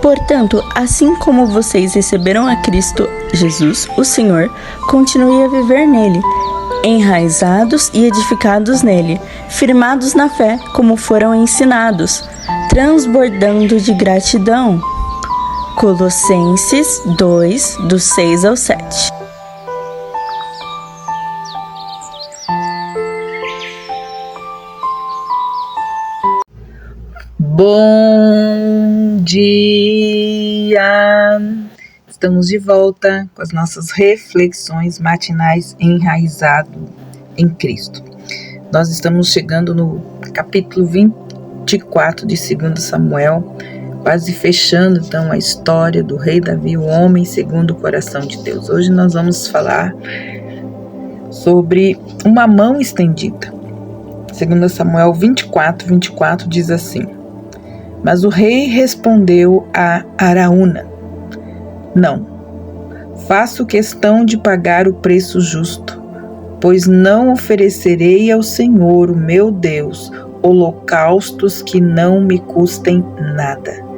Portanto, assim como vocês receberam a Cristo Jesus, o Senhor, continue a viver nele, enraizados e edificados nele, firmados na fé, como foram ensinados, transbordando de gratidão. Colossenses 2, do 6 ao 7. Bom dia! Estamos de volta com as nossas reflexões matinais enraizado em Cristo. Nós estamos chegando no capítulo 24 de 2 Samuel, quase fechando então a história do rei Davi, o homem segundo o coração de Deus. Hoje nós vamos falar sobre uma mão estendida. 2 Samuel 24 diz assim: Mas o rei respondeu a Araúna: Não, faço questão de pagar o preço justo, pois não oferecerei ao Senhor, o meu Deus, holocaustos que não me custem nada.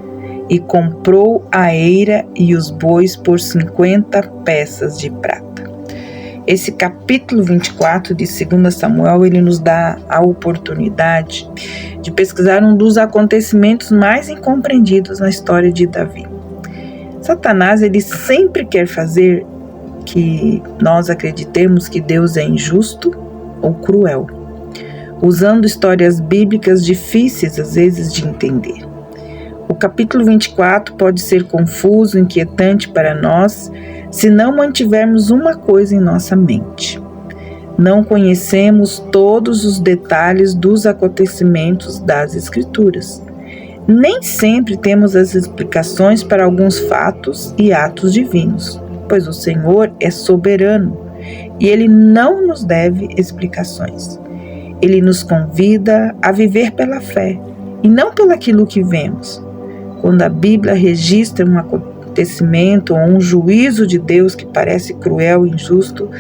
E comprou a eira e os bois por 50 peças de prata. Esse capítulo 24 de 2 Samuel, ele nos dá a oportunidade de pesquisar um dos acontecimentos mais incompreendidos na história de Davi. Satanás, ele sempre quer fazer que nós acreditemos que Deus é injusto ou cruel, usando histórias bíblicas difíceis às vezes de entender. O capítulo 24 pode ser confuso, inquietante para nós, se não mantivermos uma coisa em nossa mente: não conhecemos todos os detalhes dos acontecimentos das Escrituras. Nem sempre temos as explicações para alguns fatos e atos divinos, pois o Senhor é soberano e Ele não nos deve explicações. Ele nos convida a viver pela fé e não pelo aquilo que vemos. Quando a Bíblia registra um acontecimento ou um juízo de Deus que parece cruel e injusto,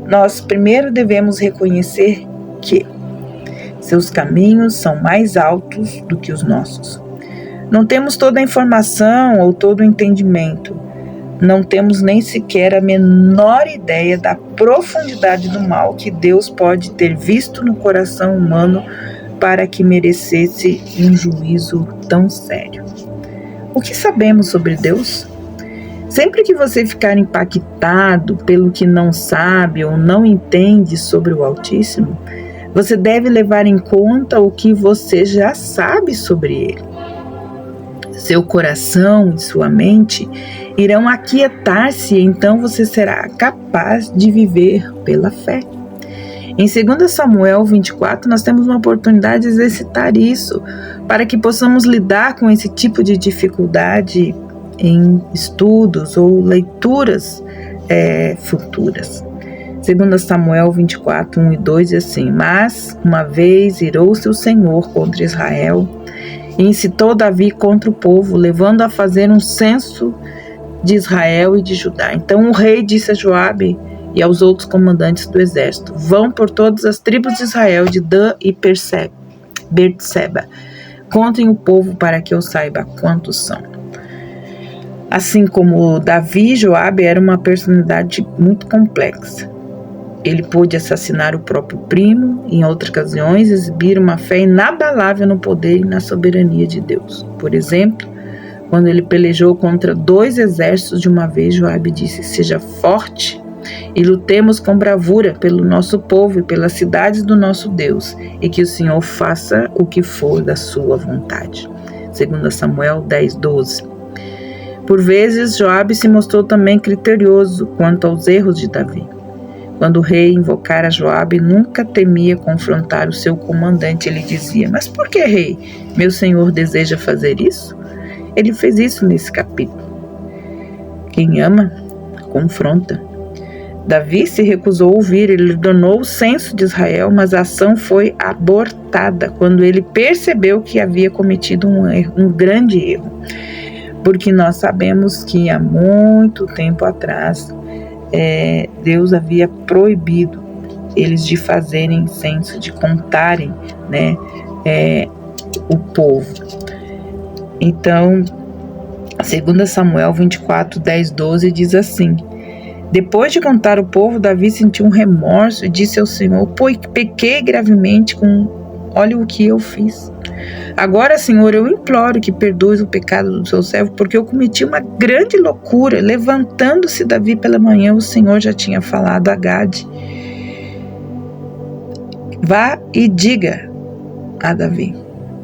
nós primeiro devemos reconhecer que seus caminhos são mais altos do que os nossos. Não temos toda a informação ou todo o entendimento. Não temos nem sequer a menor ideia da profundidade do mal que Deus pode ter visto no coração humano para que merecesse um juízo tão sério. O que sabemos sobre Deus? Sempre que você ficar impactado pelo que não sabe ou não entende sobre o Altíssimo, você deve levar em conta o que você já sabe sobre Ele. Seu coração e sua mente irão aquietar-se e então você será capaz de viver pela fé. Em 2 Samuel 24, nós temos uma oportunidade de exercitar isso, para que possamos lidar com esse tipo de dificuldade em estudos ou leituras futuras. 2 Samuel 24, 1 e 2 diz assim: Mas uma vez irou-se o Senhor contra Israel e incitou Davi contra o povo, levando a fazer um censo de Israel e de Judá. Então o rei disse a Joabe e aos outros comandantes do exército: Vão por todas as tribos de Israel, de Dan e Berseba. Contem o povo para que eu saiba quantos são. Assim como Davi, Joabe era uma personalidade muito complexa. Ele pôde assassinar o próprio primo e, em outras ocasiões, exibir uma fé inabalável no poder e na soberania de Deus. Por exemplo, quando ele pelejou contra 2 exércitos de uma vez, Joabe disse: Seja forte e lutemos com bravura pelo nosso povo e pelas cidades do nosso Deus, e que o Senhor faça o que for da sua vontade. 2 Samuel 10, 12. Por vezes, Joabe se mostrou também criterioso quanto aos erros de Davi. Quando o rei invocara Joabe, nunca temia confrontar o seu comandante. Ele dizia: Mas por que, rei? Meu senhor deseja fazer isso? Ele fez isso nesse capítulo. Quem ama, confronta. Davi se recusou a ouvir, ele ordenou o censo de Israel, mas a ação foi abortada quando ele percebeu que havia cometido um grande erro. Porque nós sabemos que há muito tempo atrás, Deus havia proibido eles de fazerem censo, de contarem, o povo. Então, 2 Samuel 24, 10, 12 diz assim: depois de contar o povo, Davi sentiu um remorso e disse ao Senhor: pequei gravemente olha o que eu fiz. Agora, Senhor, eu imploro que perdoes o pecado do seu servo, porque eu cometi uma grande loucura. Levantando-se Davi pela manhã, o Senhor já tinha falado a Gade: vá e diga a Davi.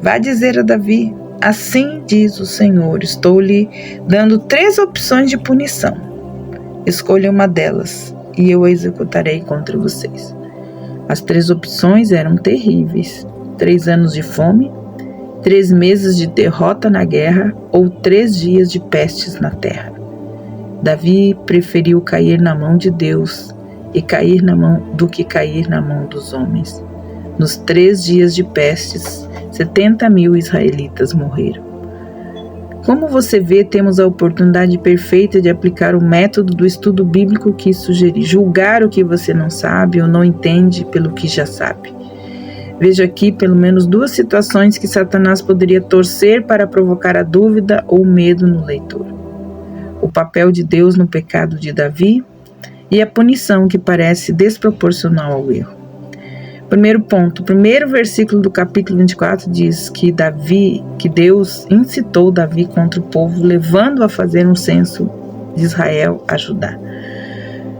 Vá dizer a Davi: assim diz o Senhor, estou lhe dando 3 opções de punição. Escolha uma delas e eu a executarei contra vocês. As 3 opções eram terríveis: 3 anos de fome, 3 meses de derrota na guerra ou 3 dias de pestes na terra. Davi preferiu cair na mão de Deus do que cair na mão dos homens. Nos 3 dias de pestes, 70.000 israelitas morreram. Como você vê, temos a oportunidade perfeita de aplicar o método do estudo bíblico que sugeri: julgar o que você não sabe ou não entende pelo que já sabe. Veja aqui pelo menos 2 situações que Satanás poderia torcer para provocar a dúvida ou medo no leitor: o papel de Deus no pecado de Davi e a punição que parece desproporcional ao erro. Primeiro ponto, o primeiro versículo do capítulo 24 diz que Deus incitou Davi contra o povo, levando-o a fazer um censo de Israel a Judá.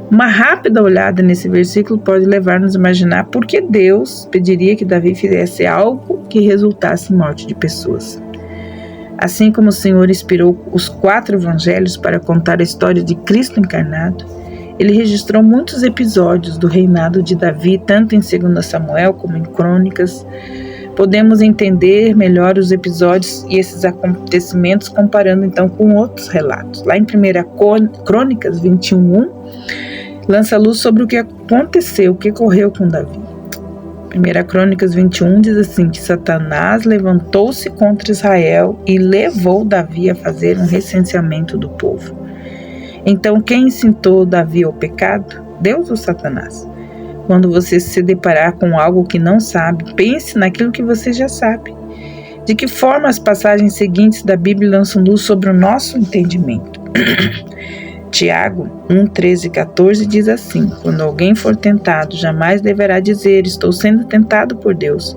Uma rápida olhada nesse versículo pode levar-nos a imaginar por que Deus pediria que Davi fizesse algo que resultasse em morte de pessoas. Assim como o Senhor inspirou os 4 evangelhos para contar a história de Cristo encarnado, ele registrou muitos episódios do reinado de Davi, tanto em 2 Samuel como em Crônicas. Podemos entender melhor os episódios e esses acontecimentos comparando então com outros relatos. Lá em 1 Crônicas 21:1, lança luz sobre o que aconteceu, o que ocorreu com Davi. 1 Crônicas 21 diz assim, que Satanás levantou-se contra Israel e levou Davi a fazer um recenseamento do povo. Então, quem incitou Davi ao pecado? Deus ou Satanás? Quando você se deparar com algo que não sabe, pense naquilo que você já sabe. De que forma as passagens seguintes da Bíblia lançam luz sobre o nosso entendimento? Tiago 1, 13 e 14 diz assim: quando alguém for tentado, jamais deverá dizer: estou sendo tentado por Deus,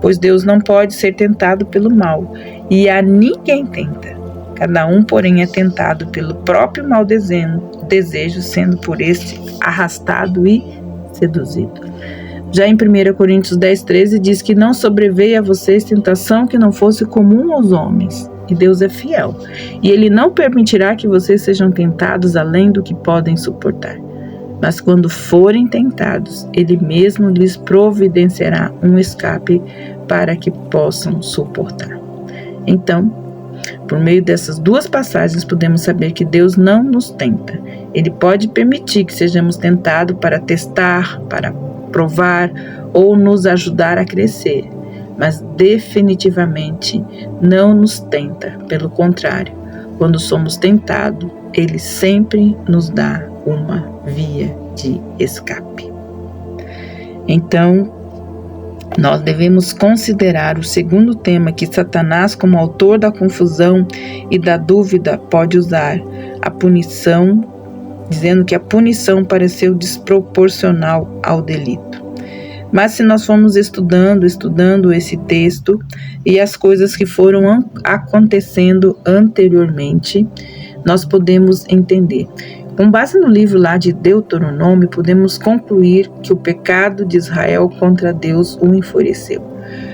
pois Deus não pode ser tentado pelo mal, e a ninguém tenta. Cada um, porém, é tentado pelo próprio mau desejo, sendo por este arrastado e seduzido. Já em 1 Coríntios 10, 13 diz que não sobreveio a vocês tentação que não fosse comum aos homens, e Deus é fiel, e Ele não permitirá que vocês sejam tentados além do que podem suportar. Mas quando forem tentados, Ele mesmo lhes providenciará um escape para que possam suportar. Então, por meio dessas 2 passagens, podemos saber que Deus não nos tenta. Ele pode permitir que sejamos tentados para testar, para provar ou nos ajudar a crescer, mas definitivamente não nos tenta. Pelo contrário, quando somos tentados, Ele sempre nos dá uma via de escape. Então, nós devemos considerar o segundo tema que Satanás, como autor da confusão e da dúvida, pode usar: a punição, dizendo que a punição pareceu desproporcional ao delito. Mas se nós formos estudando esse texto e as coisas que foram acontecendo anteriormente, nós podemos entender. Com base no livro lá de Deuteronômio, podemos concluir que o pecado de Israel contra Deus o enfureceu.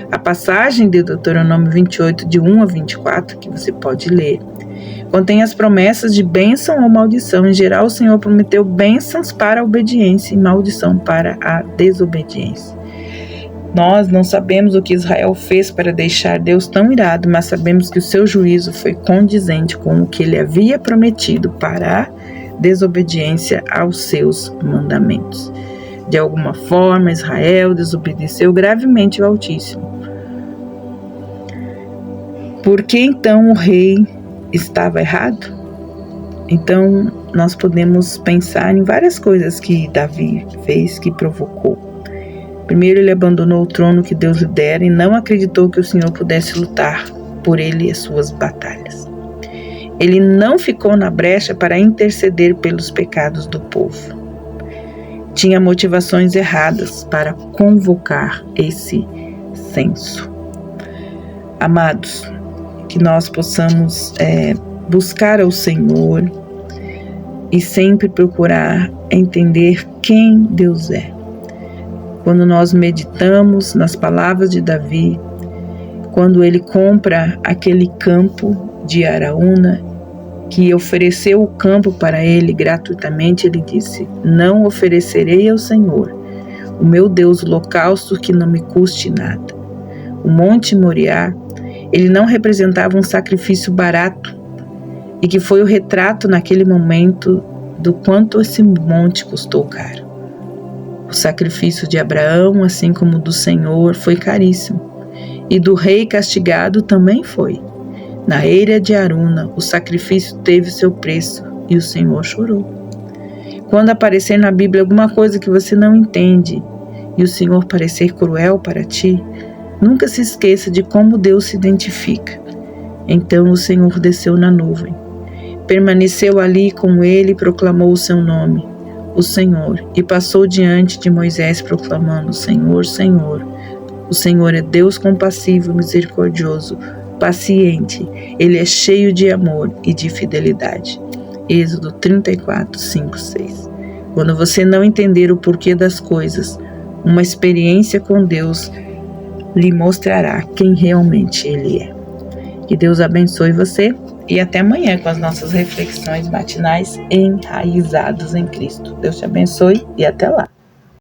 A passagem de Deuteronômio 28, de 1 a 24, que você pode ler, contém as promessas de bênção ou maldição. Em geral, o Senhor prometeu bênçãos para a obediência e maldição para a desobediência. Nós não sabemos o que Israel fez para deixar Deus tão irado, mas sabemos que o seu juízo foi condizente com o que ele havia prometido para a desobediência aos seus mandamentos. De alguma forma, Israel desobedeceu gravemente ao Altíssimo. Por que então o rei estava errado? Então, nós podemos pensar em várias coisas que Davi fez que provocou. Primeiro, ele abandonou o trono que Deus lhe dera e não acreditou que o Senhor pudesse lutar por ele e as suas batalhas. Ele não ficou na brecha para interceder pelos pecados do povo. Tinha motivações erradas para convocar esse censo. Amados, que nós possamos buscar ao Senhor e sempre procurar entender quem Deus é. Quando nós meditamos nas palavras de Davi, quando ele compra aquele campo de Araúna, que ofereceu o campo para ele gratuitamente, ele disse: não oferecerei ao Senhor, o meu Deus, holocausto que não me custe nada. O Monte Moriá, ele não representava um sacrifício barato, e que foi o retrato naquele momento do quanto esse monte custou caro. O sacrifício de Abraão, assim como do Senhor, foi caríssimo, e do rei castigado também foi. Na eira de Araúna, o sacrifício teve seu preço e o Senhor chorou. Quando aparecer na Bíblia alguma coisa que você não entende e o Senhor parecer cruel para ti, nunca se esqueça de como Deus se identifica. Então o Senhor desceu na nuvem, permaneceu ali com ele e proclamou o seu nome, o Senhor, e passou diante de Moisés proclamando: Senhor, Senhor, o Senhor é Deus compassivo e misericordioso, paciente, Ele é cheio de amor e de fidelidade. Êxodo 34, 5, 6. Quando você não entender o porquê das coisas, uma experiência com Deus lhe mostrará quem realmente Ele é. Que Deus abençoe você e até amanhã com as nossas reflexões matinais enraizados em Cristo. Deus te abençoe e até lá.